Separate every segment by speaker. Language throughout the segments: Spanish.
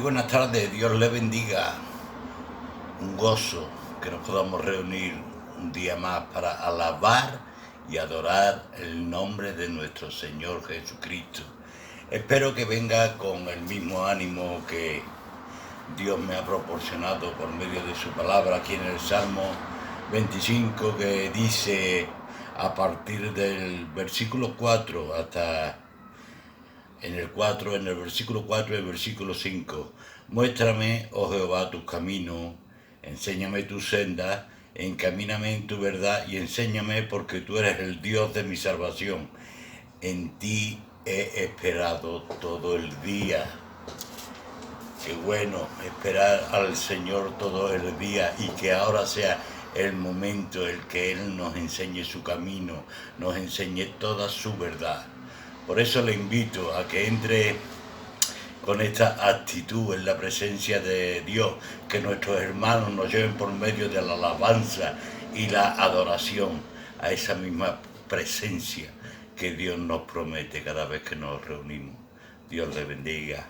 Speaker 1: buenas tardes, Dios le bendiga. Un gozo que nos podamos reunir un día más para alabar y adorar el nombre de nuestro Señor Jesucristo. Espero que venga con el mismo ánimo que Dios me ha proporcionado por medio de su palabra aquí en el Salmo 25, que dice a partir del versículo 4 hasta en el versículo 4 y el versículo 5. Muéstrame, oh Jehová, tus caminos, enséñame tus sendas, encamíname en tu verdad y enséñame, porque tú eres el Dios de mi salvación. En ti he esperado todo el día. Qué bueno esperar al Señor todo el día, y que ahora sea el momento en que Él nos enseñe su camino, nos enseñe toda su verdad. Por eso le invito a que entre con esta actitud en la presencia de Dios, que nuestros hermanos nos lleven por medio de la alabanza y la adoración a esa misma presencia que Dios nos promete cada vez que nos reunimos. Dios le bendiga.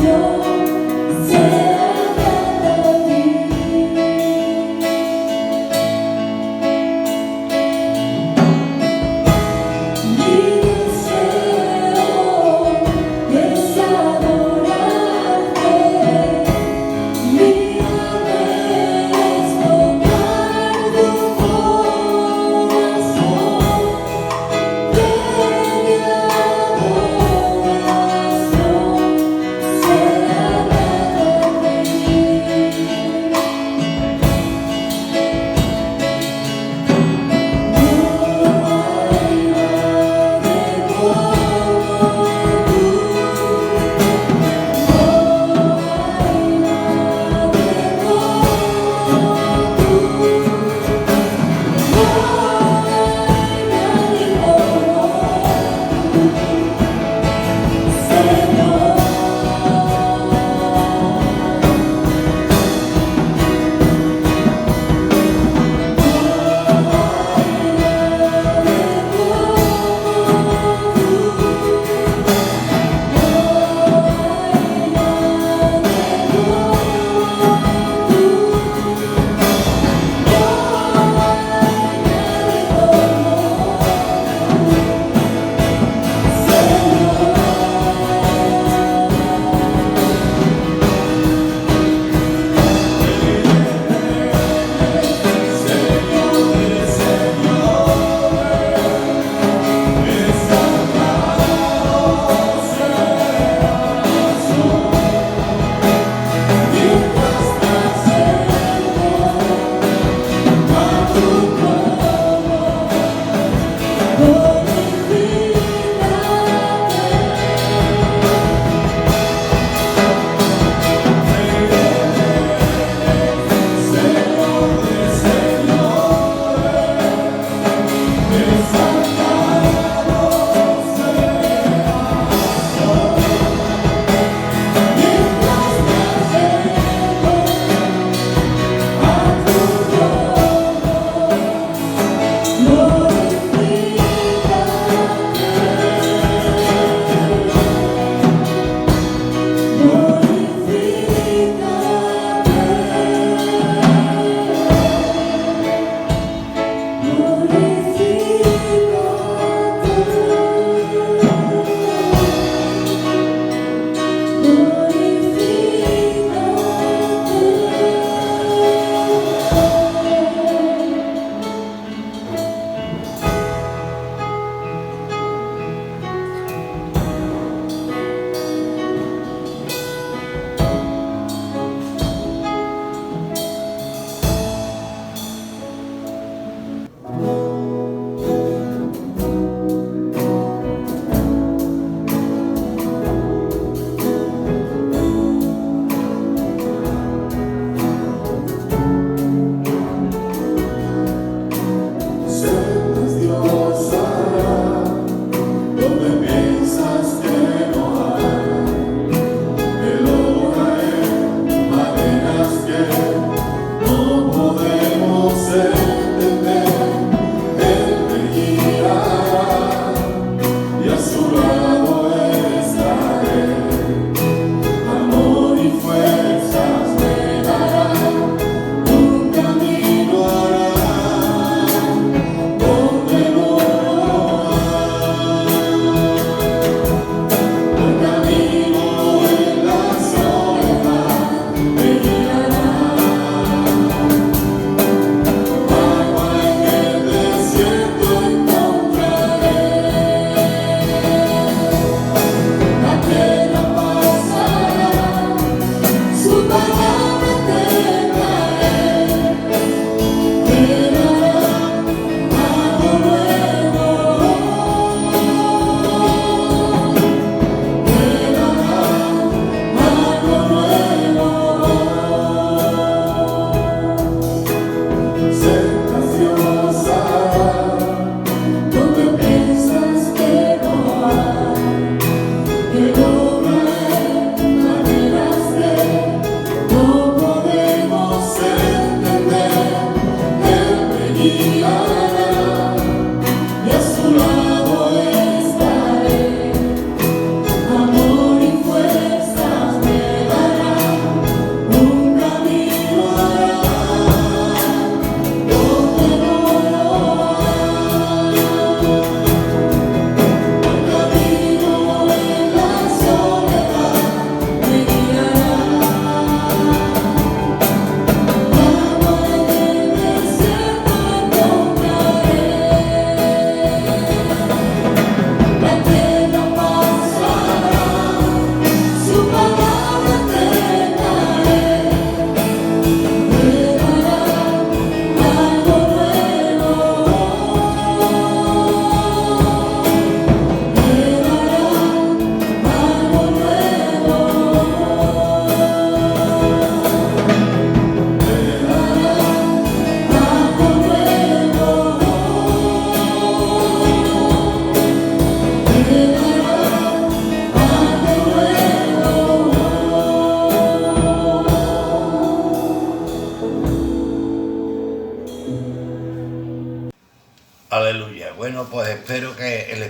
Speaker 2: Será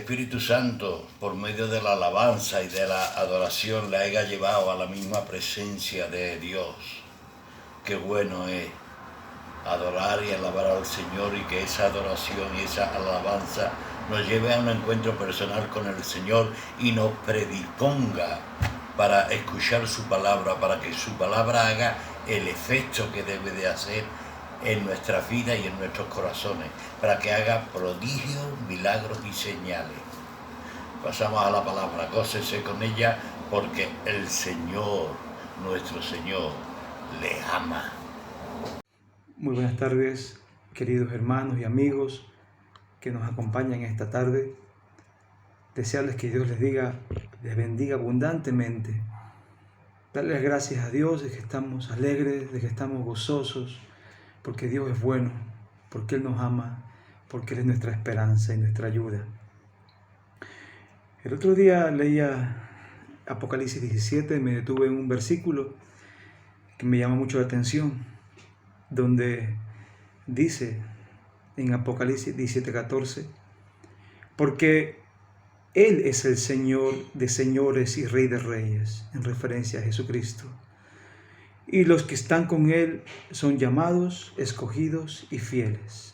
Speaker 1: Espíritu Santo, por medio de la alabanza y de la adoración, le haya llevado a la misma presencia de Dios. Qué bueno es adorar y alabar al Señor, y que esa adoración y esa alabanza nos lleve a un encuentro personal con el Señor y nos predisponga para escuchar su palabra, para que su palabra haga el efecto que debe de hacer en nuestra vida y en nuestros corazones, para que haga prodigios, milagros y señales. Pasamos a la palabra, gócese con ella, porque el Señor, nuestro Señor, le ama.
Speaker 2: Muy buenas tardes, queridos hermanos y amigos que nos acompañan esta tarde. Desearles que Dios les bendiga abundantemente. Darles gracias a Dios de que estamos alegres, de que estamos gozosos, porque Dios es bueno, porque Él nos ama, porque Él es nuestra esperanza y nuestra ayuda. El otro día leía Apocalipsis 17, me detuve en un versículo que me llamó mucho la atención, donde dice en Apocalipsis 17:14, porque Él es el Señor de señores y Rey de reyes, en referencia a Jesucristo. Y los que están con Él son llamados, escogidos y fieles.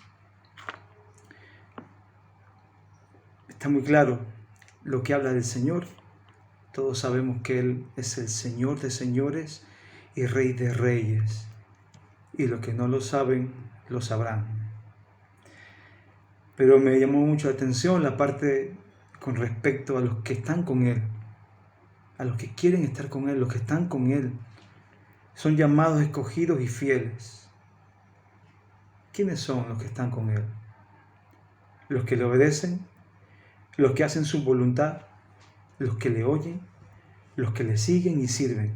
Speaker 2: Está muy claro lo que habla del Señor. Todos sabemos que Él es el Señor de señores y Rey de reyes. Y los que no lo saben, lo sabrán. Pero me llamó mucho la atención la parte con respecto a los que están con Él, a los que quieren estar con Él, los que están con Él. Son llamados, escogidos y fieles. ¿Quiénes son los que están con Él? Los que le obedecen, los que hacen su voluntad, los que le oyen, los que le siguen y sirven.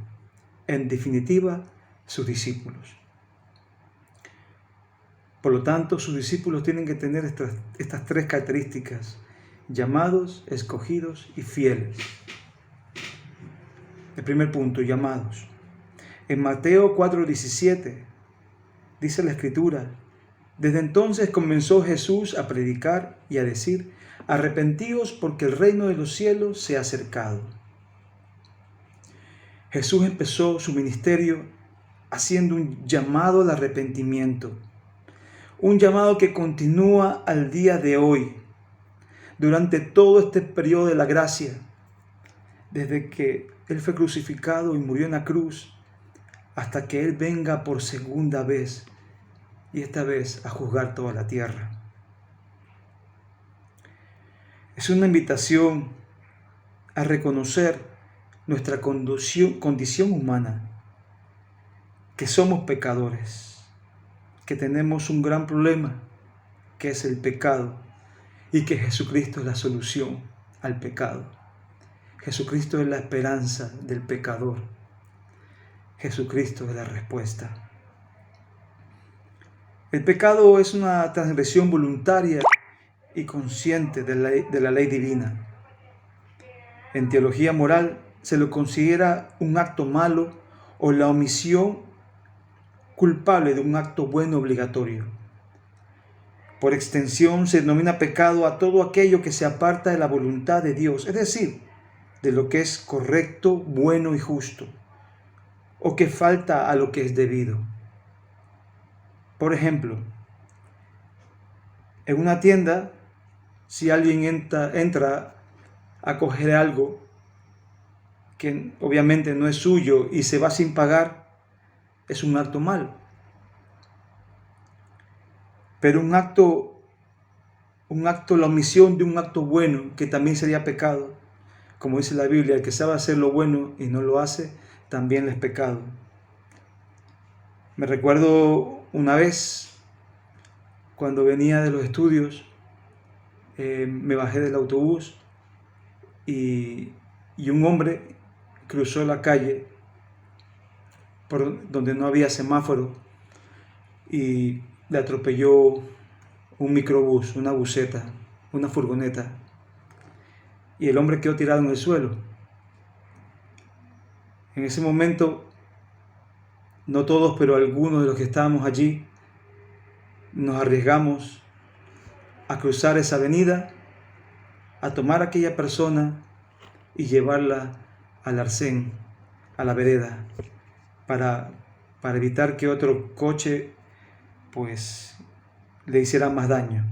Speaker 2: En definitiva, sus discípulos. Por lo tanto, sus discípulos tienen que tener estas tres características: llamados, escogidos y fieles. El primer punto, llamados. En Mateo 4:17 dice la Escritura: desde entonces comenzó Jesús a predicar y a decir: arrepentíos porque el reino de los cielos se ha acercado. Jesús empezó su ministerio haciendo un llamado al arrepentimiento, un llamado que continúa al día de hoy, durante todo este periodo de la gracia, desde que Él fue crucificado y murió en la cruz, hasta que Él venga por segunda vez, y esta vez a juzgar toda la tierra. Es una invitación a reconocer nuestra condición humana, que somos pecadores, que tenemos un gran problema, que es el pecado, y que Jesucristo es la solución al pecado. Jesucristo es la esperanza del pecador. Jesucristo es la respuesta. El pecado es una transgresión voluntaria y consciente de la ley divina. En teología moral se lo considera un acto malo o la omisión culpable de un acto bueno obligatorio. Por extensión se denomina pecado a todo aquello que se aparta de la voluntad de Dios, es decir, de lo que es correcto, bueno y justo, o que falta a lo que es debido. Por ejemplo, en una tienda, si alguien entra a coger algo que obviamente no es suyo y se va sin pagar, es un acto malo. Pero un acto, la omisión de un acto bueno, que también sería pecado, como dice la Biblia, el que sabe hacer lo bueno y no lo hace, también es pecado. Me recuerdo una vez, cuando venía de los estudios, me bajé del autobús y un hombre cruzó la calle por donde no había semáforo y le atropelló un microbús, una buseta, una furgoneta, y el hombre quedó tirado en el suelo. En ese momento, no todos, pero algunos de los que estábamos allí, nos arriesgamos a cruzar esa avenida, a tomar a aquella persona y llevarla al arcén, a la vereda, para evitar que otro coche pues le hiciera más daño.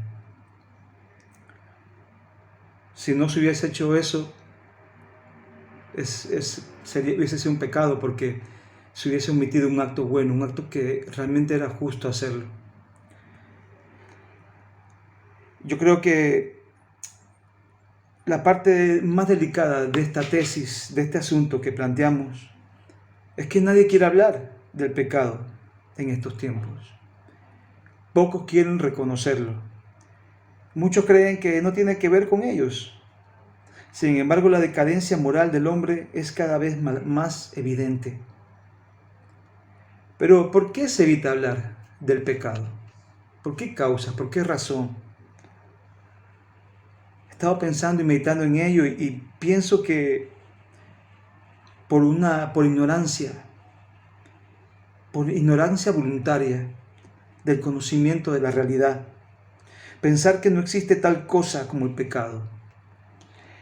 Speaker 2: Si no se hubiese hecho eso, hubiese sido un pecado, porque se hubiese omitido un acto bueno, un acto que realmente era justo hacerlo. Yo creo que la parte más delicada de esta tesis, de este asunto que planteamos, es que nadie quiere hablar del pecado en estos tiempos. Pocos quieren reconocerlo. Muchos creen que no tiene que ver con ellos. Sin embargo, la decadencia moral del hombre es cada vez más evidente. Pero, ¿por qué se evita hablar del pecado? ¿Por qué causa? ¿Por qué razón? He estado pensando y meditando en ello y pienso que por ignorancia voluntaria del conocimiento de la realidad. Pensar que no existe tal cosa como el pecado.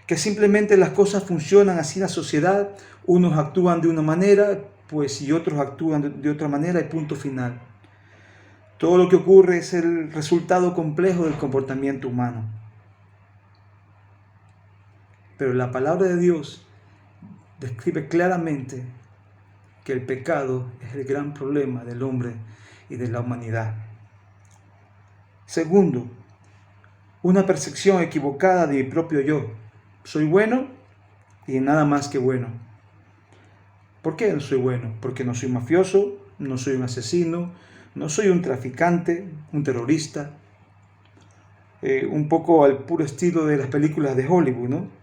Speaker 2: Que simplemente las cosas funcionan así en la sociedad, unos actúan de una manera, pues y otros actúan de otra manera y punto final. Todo lo que ocurre es el resultado complejo del comportamiento humano. Pero la palabra de Dios describe claramente que el pecado es el gran problema del hombre y de la humanidad. Segundo, una percepción equivocada de mi propio yo. Soy bueno y nada más que bueno. ¿Por qué no soy bueno? Porque no soy mafioso, no soy un asesino, no soy un traficante, un terrorista. Un poco al puro estilo de las películas de Hollywood, ¿no?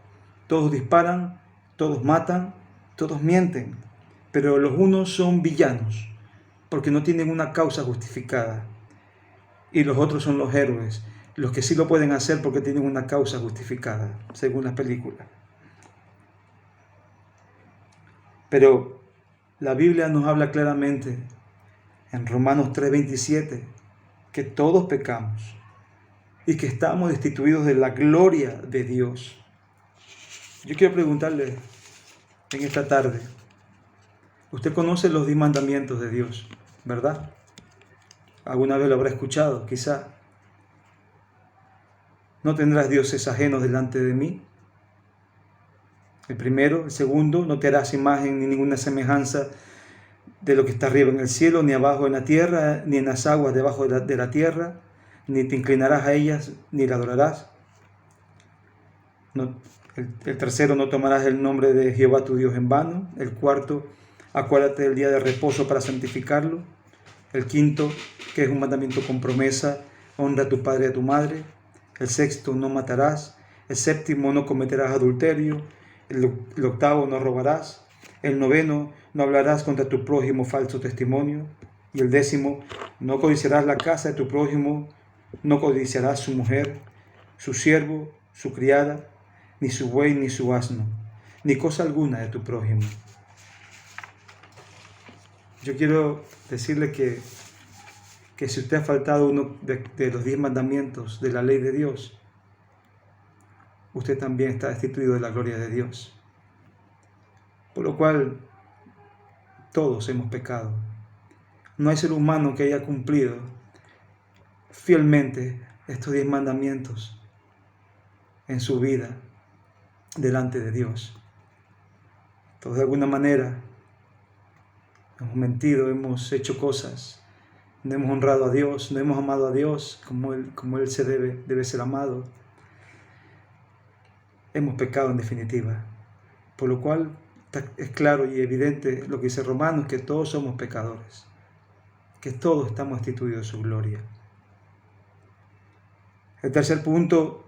Speaker 2: Todos disparan, todos matan, todos mienten, pero los unos son villanos porque no tienen una causa justificada y los otros son los héroes, los que sí lo pueden hacer porque tienen una causa justificada, según las películas. Pero la Biblia nos habla claramente en Romanos 3:27 que todos pecamos y que estamos destituidos de la gloria de Dios. Yo quiero preguntarle en esta tarde, usted conoce los 10 mandamientos de Dios, ¿verdad? Alguna vez lo habrá escuchado, quizá. No tendrás dioses ajenos delante de mí. El primero. El segundo, no te harás imagen ni ninguna semejanza de lo que está arriba en el cielo, ni abajo en la tierra, ni en las aguas debajo de la tierra, ni te inclinarás a ellas, ni la adorarás. El tercero, no tomarás el nombre de Jehová tu Dios en vano. El cuarto, acuérdate del día de reposo para santificarlo. El quinto, que es un mandamiento con promesa, honra a tu padre y a tu madre. El sexto, no matarás. El séptimo, no cometerás adulterio. El octavo, no robarás. El noveno, no hablarás contra tu prójimo falso testimonio. Y el décimo, no codiciarás la casa de tu prójimo, no codiciarás su mujer, su siervo, su criada, ni su buey, ni su asno, ni cosa alguna de tu prójimo. Yo quiero decirle que si usted ha faltado uno de los 10 mandamientos de la ley de Dios, usted también está destituido de la gloria de Dios. Por lo cual, todos hemos pecado. No hay ser humano que haya cumplido fielmente estos 10 mandamientos en su vida delante de Dios. Todos de alguna manera hemos mentido, hemos hecho cosas, no hemos honrado a Dios, no hemos amado a Dios como Él se debe ser amado. Hemos pecado en definitiva. Por lo cual es claro y evidente lo que dice Romanos, que todos somos pecadores, que todos estamos destituidos de su gloria. El tercer punto,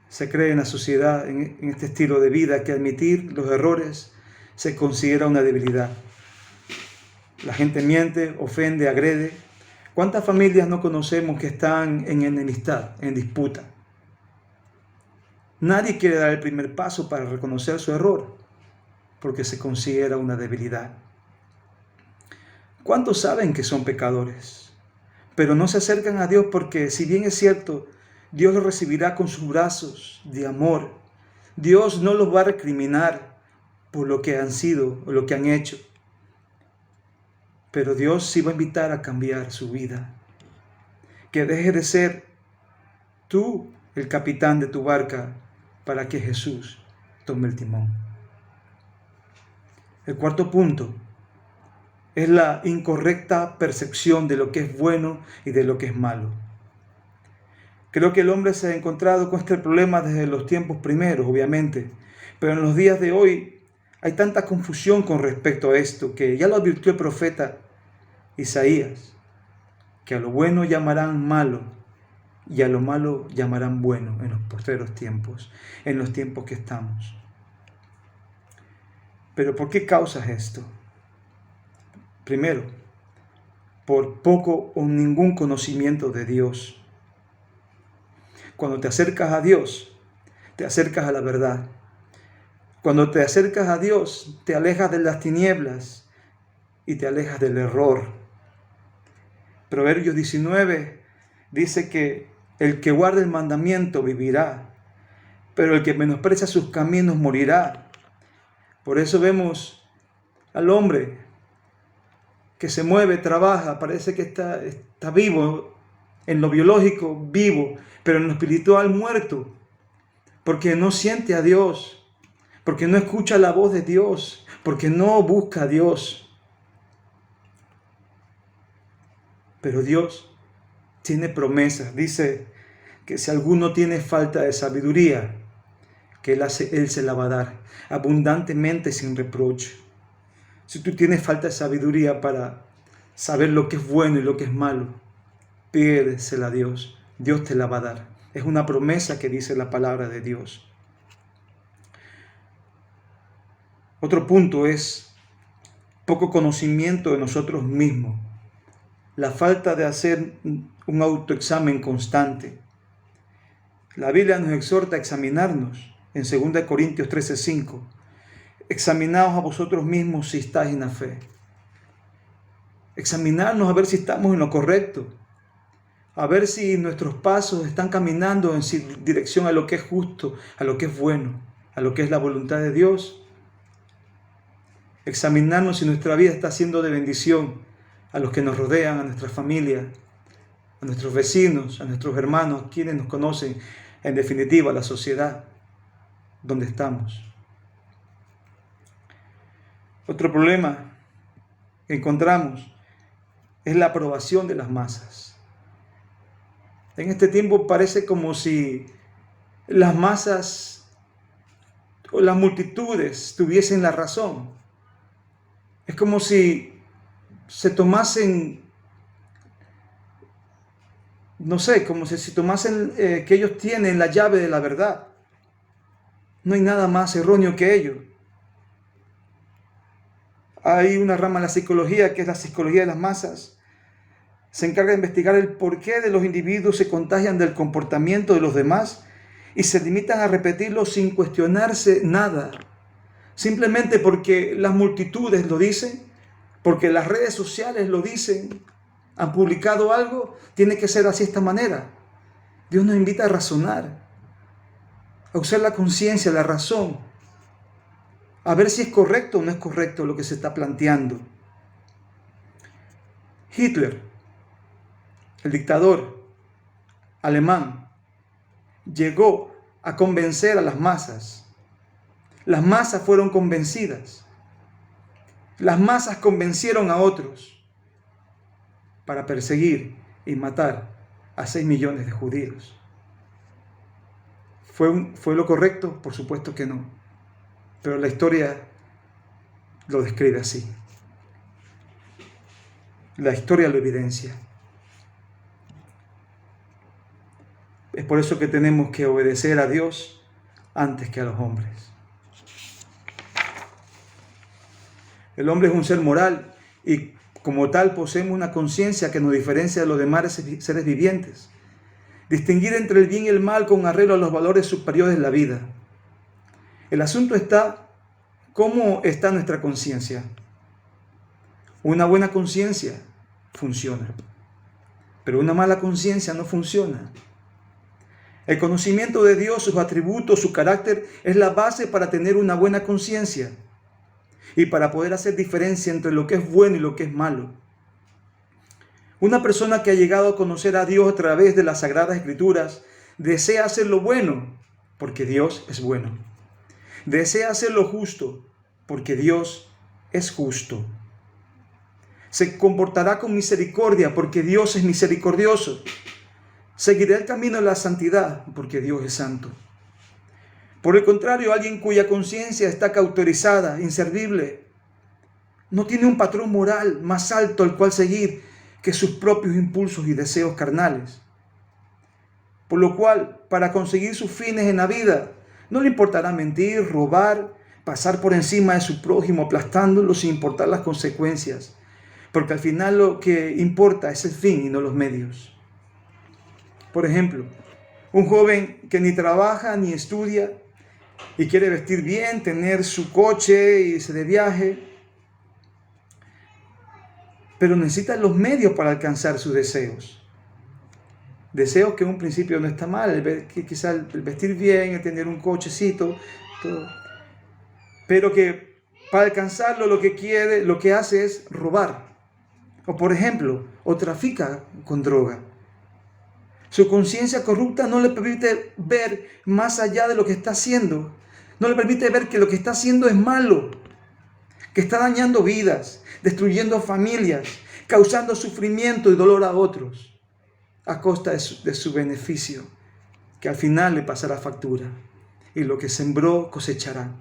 Speaker 2: se cree en la sociedad, en este estilo de vida, que admitir los errores se considera una debilidad. La gente miente, ofende, agrede. ¿Cuántas familias no conocemos que están en enemistad, en disputa? Nadie quiere dar el primer paso para reconocer su error, porque se considera una debilidad. ¿Cuántos saben que son pecadores? Pero no se acercan a Dios porque, si bien es cierto, Dios los recibirá con sus brazos de amor. Dios no los va a recriminar por lo que han sido o lo que han hecho. Pero Dios sí va a invitar a cambiar su vida. Que deje de ser tú el capitán de tu barca para que Jesús tome el timón. El cuarto punto es la incorrecta percepción de lo que es bueno y de lo que es malo. Creo que el hombre se ha encontrado con este problema desde los tiempos primeros, obviamente, pero en los días de hoy hay tanta confusión con respecto a esto que ya lo advirtió el profeta Isaías, que a lo bueno llamarán malo y a lo malo llamarán bueno en los postreros tiempos, en los tiempos que estamos. ¿Pero por qué causas esto? Primero, por poco o ningún conocimiento de Dios. Cuando te acercas a Dios, te acercas a la verdad. Cuando te acercas a Dios, te alejas de las tinieblas y te alejas del error. Proverbios 19 dice que el que guarda el mandamiento vivirá, pero el que menosprecia sus caminos morirá. Por eso vemos al hombre que se mueve, trabaja, parece que está vivo, en lo biológico vivo, pero en lo espiritual muerto, porque no siente a Dios, porque no escucha la voz de Dios, porque no busca a Dios. Pero Dios tiene promesas. Dice que si alguno tiene falta de sabiduría, que Él se la va a dar abundantemente sin reproche. Si tú tienes falta de sabiduría para saber lo que es bueno y lo que es malo, pídesela a Dios. Dios te la va a dar. Es una promesa que dice la palabra de Dios. Otro punto es poco conocimiento de nosotros mismos. La falta de hacer un autoexamen constante. La Biblia nos exhorta a examinarnos en 2 Corintios 13:5. Examinaos a vosotros mismos si estáis en la fe. Examinarnos a ver si estamos en lo correcto. A ver si nuestros pasos están caminando en dirección a lo que es justo, a lo que es bueno, a lo que es la voluntad de Dios. Examinarnos si nuestra vida está siendo de bendición a los que nos rodean, a nuestra familia, a nuestros vecinos, a nuestros hermanos, quienes nos conocen, en definitiva, a la sociedad donde estamos. Otro problema que encontramos es la aprobación de las masas. En este tiempo parece como si las masas o las multitudes tuviesen la razón. Es como si se tomasen, no sé, como si tomasen que ellos tienen la llave de la verdad. No hay nada más erróneo que ello. Hay una rama de la psicología que es la psicología de las masas. Se encarga de investigar el porqué de los individuos se contagian del comportamiento de los demás y se limitan a repetirlo sin cuestionarse nada. Simplemente porque las multitudes lo dicen, porque las redes sociales lo dicen, han publicado algo, tiene que ser así de esta manera. Dios nos invita a razonar, a usar la conciencia, la razón, a ver si es correcto o no es correcto lo que se está planteando. Hitler, el dictador alemán, llegó a convencer a las masas. Las masas fueron convencidas. Las masas convencieron a otros para perseguir y matar a 6 millones de judíos. ¿Fue lo correcto? Por supuesto que no. Pero la historia lo describe así. La historia lo evidencia. Es por eso que tenemos que obedecer a Dios antes que a los hombres. El hombre es un ser moral y como tal poseemos una conciencia que nos diferencia de los demás seres vivientes. Distinguir entre el bien y el mal con arreglo a los valores superiores de la vida. El asunto está, ¿cómo está nuestra conciencia? Una buena conciencia funciona, pero una mala conciencia no funciona. El conocimiento de Dios, sus atributos, su carácter, es la base para tener una buena conciencia y para poder hacer diferencia entre lo que es bueno y lo que es malo. Una persona que ha llegado a conocer a Dios a través de las Sagradas Escrituras desea hacer lo bueno porque Dios es bueno. Desea hacer lo justo porque Dios es justo. Se comportará con misericordia porque Dios es misericordioso. Seguirá el camino de la santidad porque Dios es santo. Por el contrario, alguien cuya conciencia está cauterizada, inservible, no tiene un patrón moral más alto al cual seguir que sus propios impulsos y deseos carnales. Por lo cual, para conseguir sus fines en la vida, no le importará mentir, robar, pasar por encima de su prójimo, aplastándolo sin importar las consecuencias, porque al final lo que importa es el fin y no los medios. Por ejemplo, un joven que ni trabaja ni estudia y quiere vestir bien, tener su coche y irse de viaje, pero necesita los medios para alcanzar sus deseos. Deseos que en un principio no está mal, quizás el vestir bien, el tener un cochecito, todo. Pero que para alcanzarlo lo que quiere, lo que hace es robar. O por ejemplo, o trafica con droga. Su conciencia corrupta no le permite ver más allá de lo que está haciendo. No le permite ver que lo que está haciendo es malo, que está dañando vidas, destruyendo familias, causando sufrimiento y dolor a otros, a costa de su beneficio, que al final le pasará factura, y lo que sembró cosechará.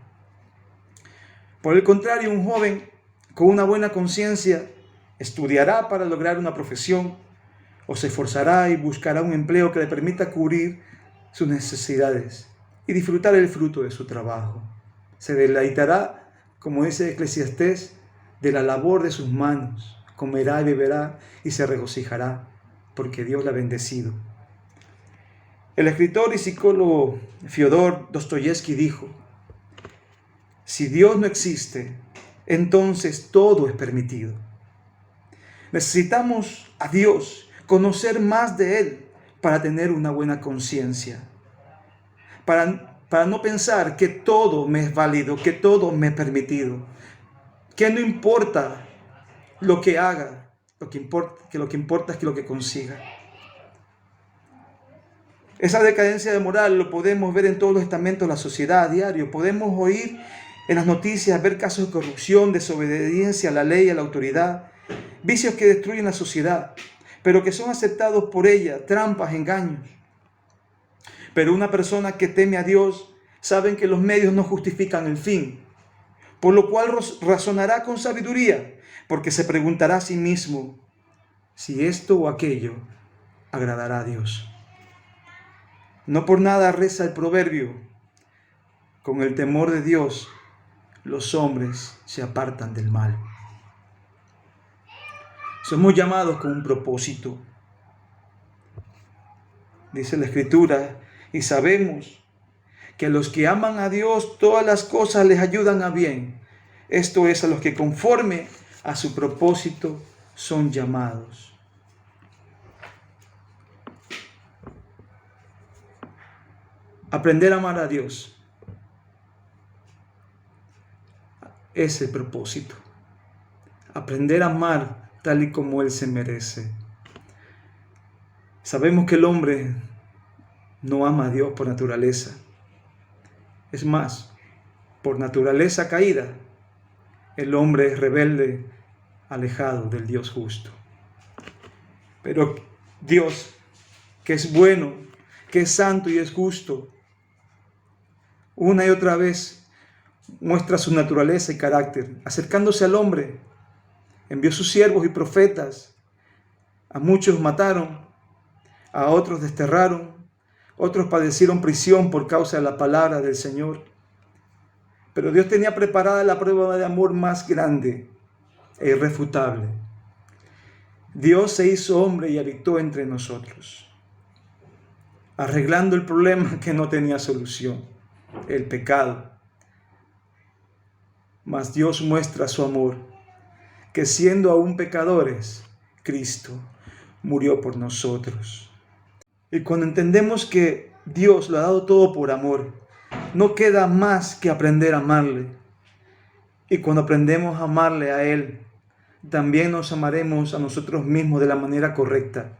Speaker 2: Por el contrario, un joven con una buena conciencia estudiará para lograr una profesión, o se esforzará y buscará un empleo que le permita cubrir sus necesidades y disfrutar el fruto de su trabajo. Se deleitará, como dice Eclesiastés, de la labor de sus manos, comerá y beberá y se regocijará, porque Dios le ha bendecido. El escritor y psicólogo Fyodor Dostoyevsky dijo: si Dios no existe, entonces todo es permitido. Necesitamos a Dios, conocer más de Él para tener una buena conciencia, para no pensar que todo me es válido, que todo me es permitido, que no importa lo que haga, lo que importa es que lo que consiga. Esa decadencia de moral lo podemos ver en todos los estamentos de la sociedad a diario. Podemos oír en las noticias, ver casos de corrupción, desobediencia a la ley, a la autoridad, vicios que destruyen la sociedad, pero que son aceptados por ella, trampas, engaños. Pero una persona que teme a Dios sabe que los medios no justifican el fin, por lo cual razonará con sabiduría, porque se preguntará a sí mismo si esto o aquello agradará a Dios. No por nada reza el proverbio: con el temor de Dios los hombres se apartan del mal. Somos llamados con un propósito. Dice la Escritura, y sabemos que a los que aman a Dios todas las cosas les ayudan a bien. Esto es, a los que conforme a su propósito son llamados. Aprender a amar a Dios es el propósito. Aprender a amar tal y como Él se merece. Sabemos que el hombre no ama a Dios por naturaleza. Es más, por naturaleza caída, el hombre es rebelde, alejado del Dios justo. Pero Dios, que es bueno, que es santo y es justo, una y otra vez muestra su naturaleza y carácter, acercándose al hombre. Envió sus siervos y profetas. A muchos mataron, a otros desterraron, otros padecieron prisión por causa de la palabra del Señor. Pero Dios tenía preparada la prueba de amor más grande e irrefutable. Dios se hizo hombre y habitó entre nosotros, arreglando el problema que no tenía solución, el pecado. Mas Dios muestra su amor, que siendo aún pecadores, Cristo murió por nosotros. Y cuando entendemos que Dios lo ha dado todo por amor. No queda más que aprender a amarle. Y cuando aprendemos a amarle a Él, también nos amaremos a nosotros mismos de la manera correcta.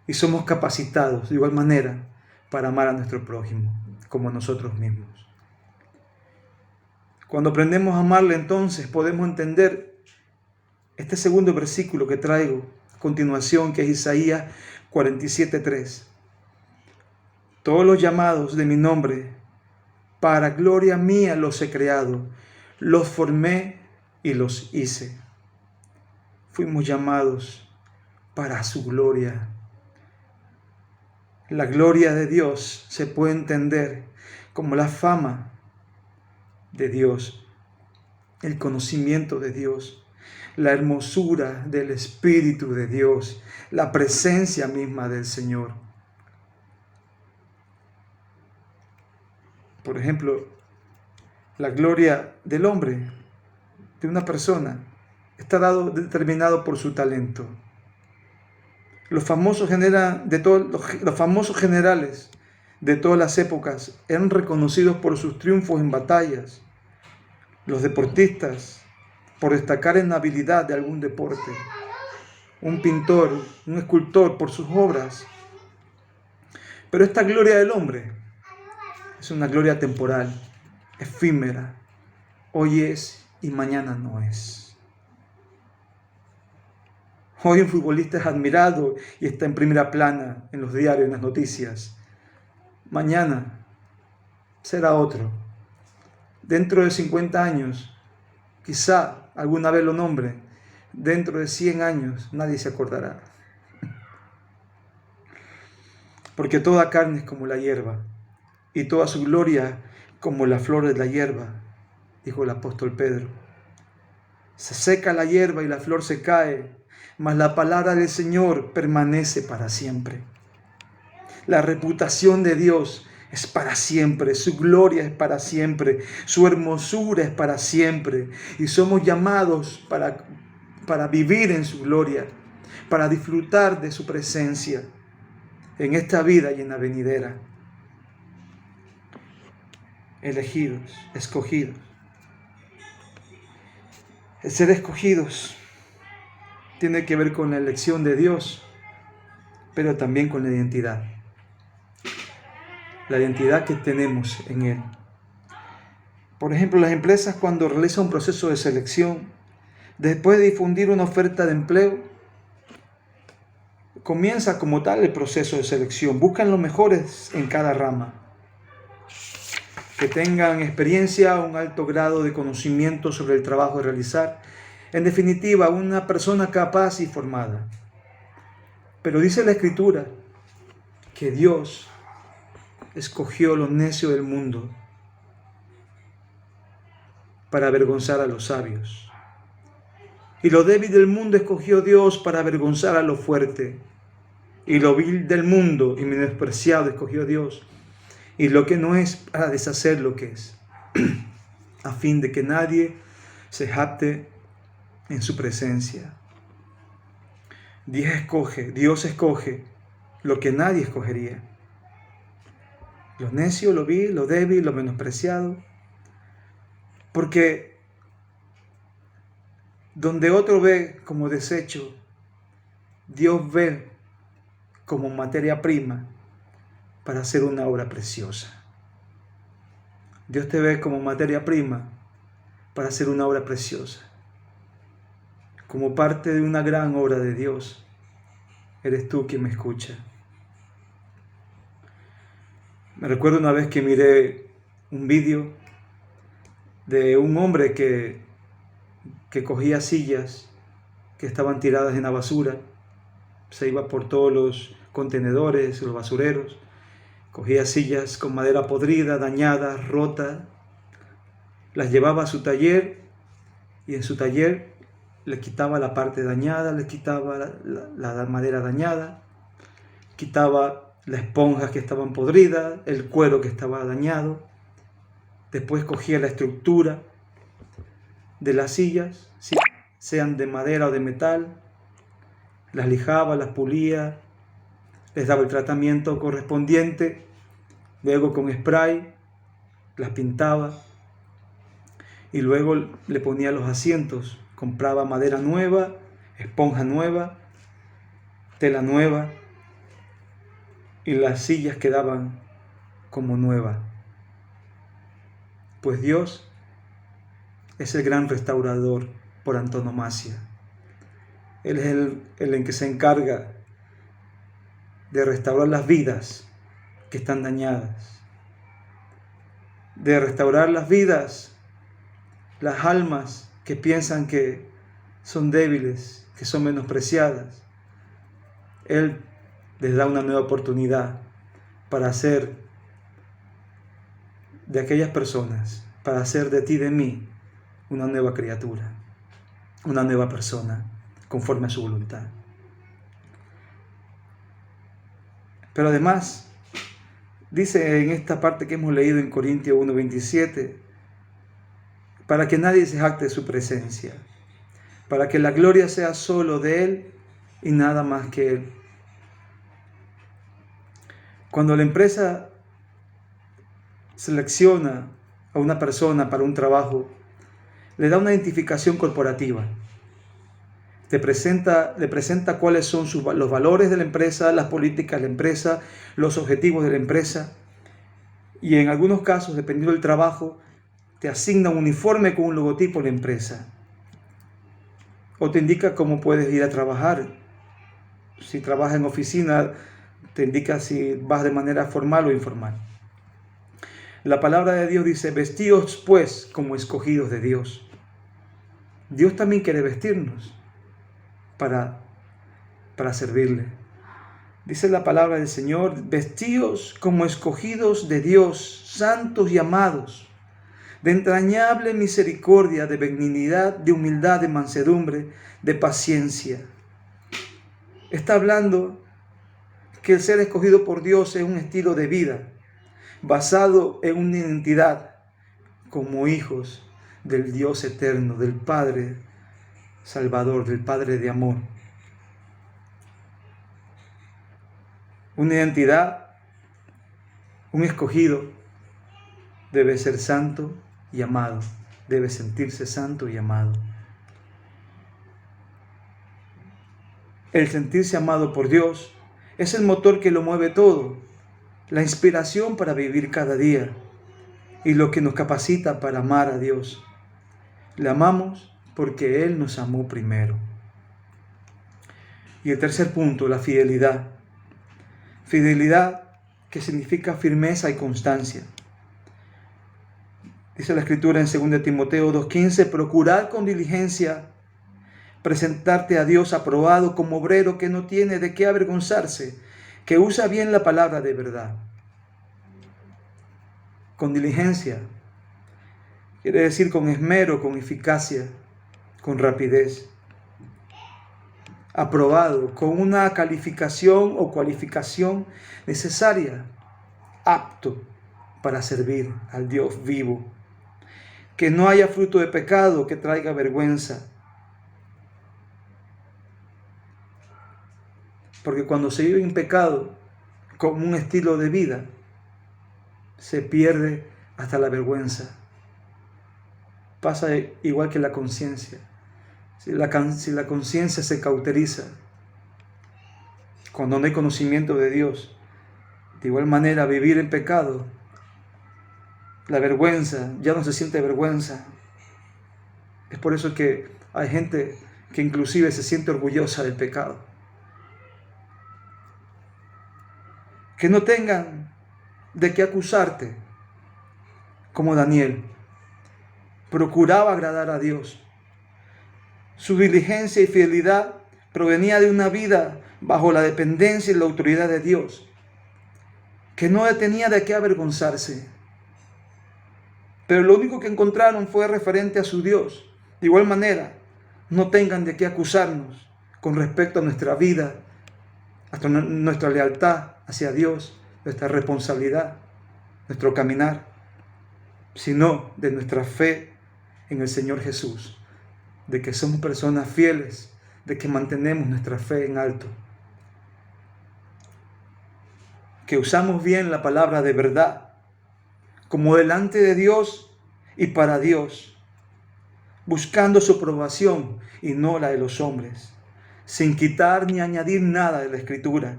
Speaker 2: Y somos capacitados de igual manera para amar a nuestro prójimo como a nosotros mismos. Cuando aprendemos a amarle, entonces podemos entender este segundo versículo que traigo a continuación, que es Isaías 47:3. Todos los llamados de mi nombre, para gloria mía los he creado, los formé y los hice. Fuimos llamados para su gloria. La gloria de Dios se puede entender como la fama de Dios, el conocimiento de Dios, la hermosura del Espíritu de Dios, la presencia misma del Señor. Por ejemplo, la gloria del hombre, de una persona, está determinado por su talento. Los famosos generales de todas las épocas eran reconocidos por sus triunfos en batallas. Los deportistas, por destacar en la habilidad de algún deporte. Un pintor, un escultor, por sus obras. Pero esta gloria del hombre es una gloria temporal, efímera. Hoy es y mañana no es. Hoy un futbolista es admirado y está en primera plana en los diarios, en las noticias. Mañana será otro. Dentro de 50 años, quizá alguna vez lo nombre. Dentro de 100 años nadie se acordará. Porque toda carne es como la hierba, y toda su gloria como la flor de la hierba, dijo el apóstol Pedro. Se seca la hierba y la flor se cae, mas la palabra del Señor permanece para siempre. La reputación de Dios es para siempre, su gloria es para siempre, su hermosura es para siempre, y somos llamados para vivir en su gloria, para disfrutar de su presencia en esta vida y en la venidera. Elegidos, escogidos. El ser escogidos tiene que ver con la elección de Dios, pero también con la identidad. La identidad que tenemos en Él. Por ejemplo, las empresas cuando realizan un proceso de selección, después de difundir una oferta de empleo, comienza como tal el proceso de selección. Buscan los mejores en cada rama, que tengan experiencia, un alto grado de conocimiento sobre el trabajo a realizar. En definitiva, una persona capaz y formada. Pero dice la Escritura que Dios escogió lo necio del mundo para avergonzar a los sabios. Y lo débil del mundo escogió Dios para avergonzar a lo fuerte. Y lo vil del mundo y menospreciado escogió Dios. Y lo que no es para deshacer lo que es. A fin de que nadie se jacte en su presencia. Dios escoge lo que nadie escogería. Lo necio, lo vil, lo débil, lo menospreciado. Porque donde otro ve como desecho, Dios ve como materia prima para hacer una obra preciosa. Dios te ve como materia prima para hacer una obra preciosa. Como parte de una gran obra de Dios, eres tú quien me escucha. Me recuerdo una vez que miré un vídeo de un hombre que cogía sillas que estaban tiradas en la basura, se iba por todos los contenedores, los basureros, cogía sillas con madera podrida, dañada, rota, las llevaba a su taller y en su taller le quitaba la parte dañada, le quitaba la madera dañada, quitaba las esponjas que estaban podridas, el cuero que estaba dañado. Después cogía la estructura de las sillas, sean de madera o de metal, las lijaba, las pulía, les daba el tratamiento correspondiente, luego con spray las pintaba y luego le ponía los asientos, compraba madera nueva, esponja nueva, tela nueva y las sillas quedaban como nuevas. Pues Dios es el gran restaurador por antonomasia. Él es el en que se encarga de restaurar las vidas que están dañadas, de restaurar las vidas, las almas que piensan que son débiles, que son menospreciadas. Él les da una nueva oportunidad para hacer de aquellas personas, para hacer de ti, de mí, una nueva criatura, una nueva persona, conforme a su voluntad. Pero además, dice en esta parte que hemos leído en Corintios 1:27, para que nadie se jacte de su presencia, para que la gloria sea solo de Él y nada más que Él. Cuando la empresa selecciona a una persona para un trabajo, le da una identificación corporativa. Le presenta cuáles son los valores de la empresa, las políticas de la empresa, los objetivos de la empresa. Y en algunos casos, dependiendo del trabajo, te asigna un uniforme con un logotipo de la empresa. O te indica cómo puedes ir a trabajar. Si trabajas en oficina, te indica si vas de manera formal o informal. La palabra de Dios dice, vestíos pues como escogidos de Dios. Dios también quiere vestirnos para servirle. Dice la palabra del Señor, vestíos como escogidos de Dios, santos y amados, de entrañable misericordia, de benignidad, de humildad, de mansedumbre, de paciencia. Está hablando que el ser escogido por Dios es un estilo de vida basado en una identidad como hijos del Dios eterno, del Padre Salvador, del Padre de amor. Una identidad, un escogido debe ser santo y amado, debe sentirse santo y amado. El sentirse amado por Dios es el motor que lo mueve todo, la inspiración para vivir cada día y lo que nos capacita para amar a Dios. Le amamos porque Él nos amó primero. Y el tercer punto, la fidelidad. Fidelidad que significa firmeza y constancia. Dice la Escritura en 2 Timoteo 2:15, procurar con diligencia presentarte a Dios aprobado como obrero que no tiene de qué avergonzarse, que usa bien la palabra de verdad. Con diligencia quiere decir con esmero, con eficacia, con rapidez. Aprobado, con una calificación o cualificación necesaria, apto para servir al Dios vivo. Que no haya fruto de pecado que traiga vergüenza. Porque cuando se vive en pecado como un estilo de vida, se pierde hasta la vergüenza. Pasa igual que la conciencia. Si la conciencia se cauteriza, cuando no hay conocimiento de Dios, de igual manera vivir en pecado, la vergüenza, ya no se siente vergüenza. Es por eso que hay gente que inclusive se siente orgullosa del pecado. Que no tengan de qué acusarte, como Daniel. Procuraba agradar a Dios. Su diligencia y fidelidad provenía de una vida bajo la dependencia y la autoridad de Dios, que no tenía de qué avergonzarse. Pero lo único que encontraron fue referente a su Dios. De igual manera, no tengan de qué acusarnos con respecto a nuestra vida, a nuestra lealtad hacia Dios, nuestra responsabilidad, nuestro caminar, sino de nuestra fe en el Señor Jesús, de que somos personas fieles, de que mantenemos nuestra fe en alto. que usamos bien la palabra de verdad, como delante de Dios y para Dios, buscando su aprobación y no la de los hombres, sin quitar ni añadir nada de la Escritura,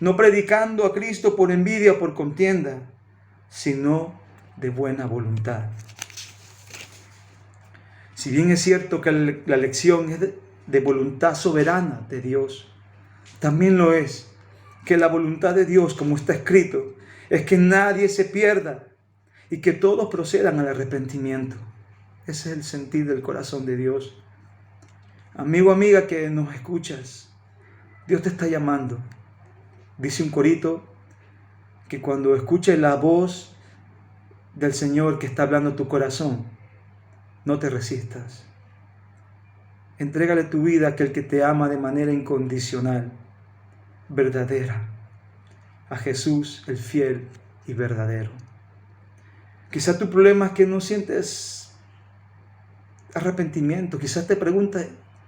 Speaker 2: no predicando a Cristo por envidia o por contienda, sino de buena voluntad. Si bien es cierto que la elección es de voluntad soberana de Dios, también lo es que la voluntad de Dios, como está escrito, es que nadie se pierda y que todos procedan al arrepentimiento. Ese es el sentir del corazón de Dios. Amigo, amiga que nos escuchas, Dios te está llamando. Dice un corito que cuando escuches la voz del Señor que está hablando a tu corazón, no te resistas. Entrégale tu vida a aquel que te ama de manera incondicional, verdadera, a Jesús el fiel y verdadero. Quizás tu problema es que no sientes arrepentimiento. Quizás te preguntas,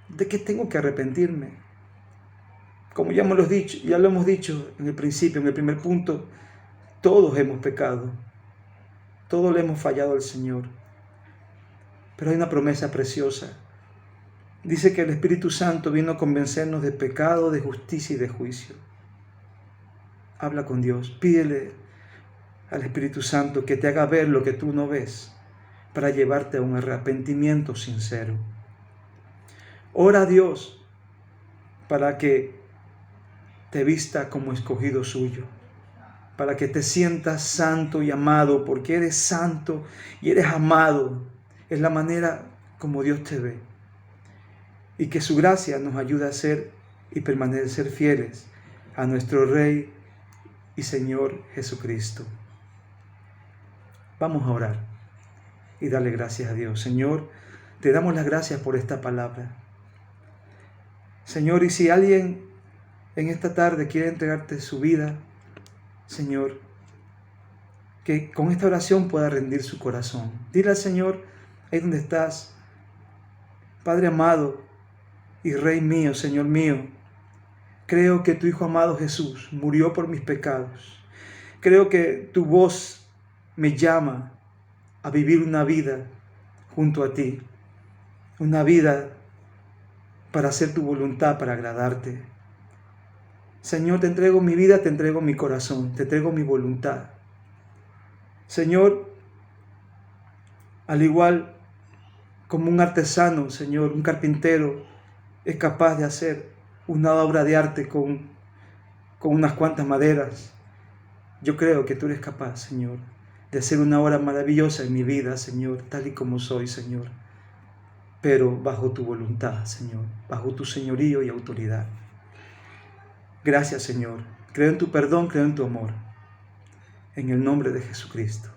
Speaker 2: ¿de qué tengo que arrepentirme? Como ya lo hemos dicho en el principio, en el primer punto, todos hemos pecado. Todos le hemos fallado al Señor. Pero hay una promesa preciosa. Dice que el Espíritu Santo vino a convencernos de pecado, de justicia y de juicio. Habla con Dios, pídele al Espíritu Santo que te haga ver lo que tú no ves, para llevarte a un arrepentimiento sincero. Ora a Dios para que te vista como escogido suyo, para que te sientas santo y amado, porque eres santo y eres amado. Es la manera como Dios te ve. Y que su gracia nos ayude a ser y permanecer fieles a nuestro Rey y Señor Jesucristo. Vamos a orar y darle gracias a Dios. Señor, te damos las gracias por esta palabra. Señor, y si alguien en esta tarde quiere entregarte su vida, Señor, que con esta oración pueda rendir su corazón. Dile al Señor, ahí donde estás, Padre amado y Rey mío, Señor mío, creo que tu Hijo amado Jesús murió por mis pecados. Creo que tu voz me llama a vivir una vida junto a ti, una vida para hacer tu voluntad, para agradarte. Señor, te entrego mi vida, te entrego mi corazón, te entrego mi voluntad. Señor, al igual como un artesano, Señor, un carpintero es capaz de hacer una obra de arte con unas cuantas maderas, yo creo que tú eres capaz, Señor, de hacer una obra maravillosa en mi vida, Señor, tal y como soy, Señor, pero bajo tu voluntad, Señor, bajo tu señorío y autoridad. Gracias, Señor. Creo en tu perdón, creo en tu amor. En el nombre de Jesucristo.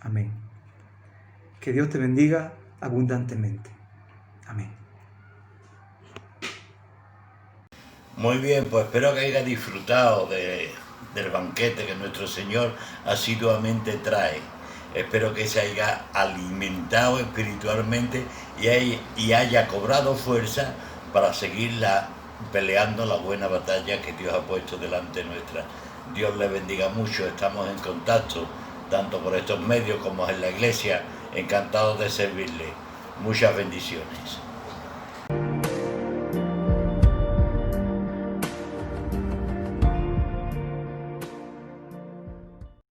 Speaker 2: Amén. Que Dios te bendiga abundantemente. Amén.
Speaker 1: Muy bien, pues espero que haya disfrutado del banquete que nuestro Señor asiduamente trae. Espero que se haya alimentado espiritualmente y haya cobrado fuerza para seguir peleando la buena batalla que Dios ha puesto delante nuestra. Dios le bendiga mucho, estamos en contacto, tanto por estos medios como en la iglesia, encantados de servirle. Muchas bendiciones.